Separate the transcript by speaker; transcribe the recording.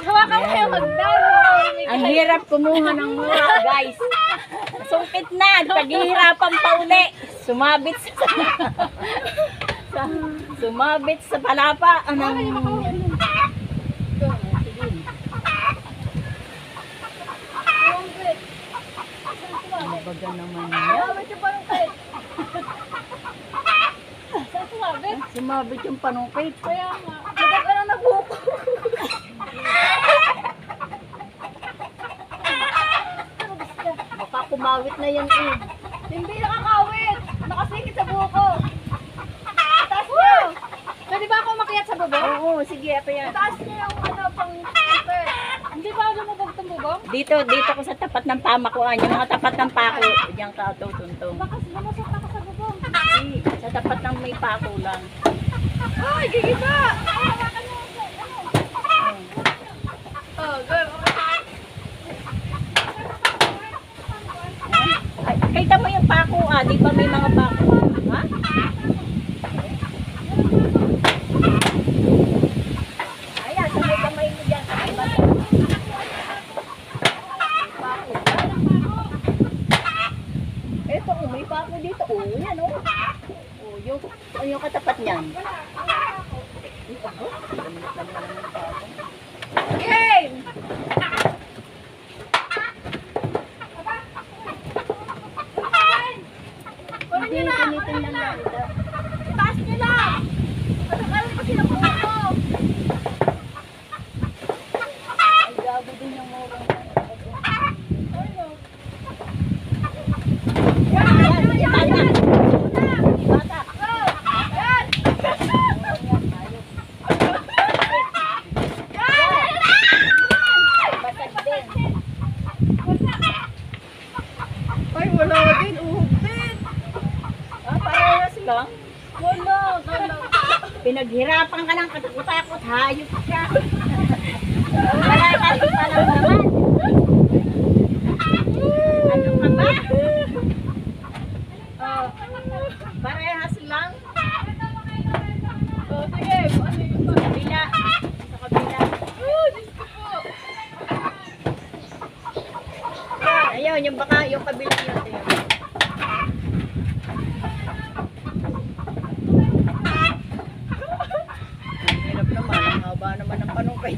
Speaker 1: Hawakan mo yung hagdan.
Speaker 2: Ang hirap kumuha ng mura, guys. Sungkit na, paghihirapan pa uli. Sumabit sumabit sa palapa. Baga naman yan. Sumabit yung panungkit.
Speaker 1: Kaya nga, magag ka na nabuko.
Speaker 2: Baka kumawit na yan eh.
Speaker 1: Hindi nakakawit. Nakasikit sa buko. Taas nyo. Pwede ba ako makiat sa bubong?
Speaker 2: Oo, sige, apa yan.
Speaker 1: Taas nyo yung pang super. Hindi ba lumubog itong bubong?
Speaker 2: Dito ko sa tapat ng pamakuan, yung mga tapat ng pako. Diyan ka tutuntong.
Speaker 1: Bakas lumusok ako sa bubong.
Speaker 2: Sa tapat ng may pako lang.
Speaker 1: Ay, gigita! Oh, girl.
Speaker 2: Ay, kita mo yung pako di ba may mga pako? Ha? Ayan, sa may kamay mo dyan. Ay, bato. May pako. Eto, may pako dito. Yan yung katapat niyan.
Speaker 1: Game!
Speaker 2: Hindi, tinitingnan lang ito.
Speaker 1: Taas nyo lang! Pagkakaroon ko sila buko.
Speaker 2: Ay, gago din yung mga bata.
Speaker 1: Ay, wala din. Uhog din.
Speaker 2: Parehas lang.
Speaker 1: Wala.
Speaker 2: Pinaghirapan ka ng katakot, hayop ka. Wala ka rin palang naman. Ano ka ba? Parehas lang.
Speaker 1: Oh, sige.
Speaker 2: Sa kabila. Sa kabila.
Speaker 1: Diyos ko po.
Speaker 2: Ayun, yung baka, yung kabila yun. Hirap naman, ang haba naman ng panungkay.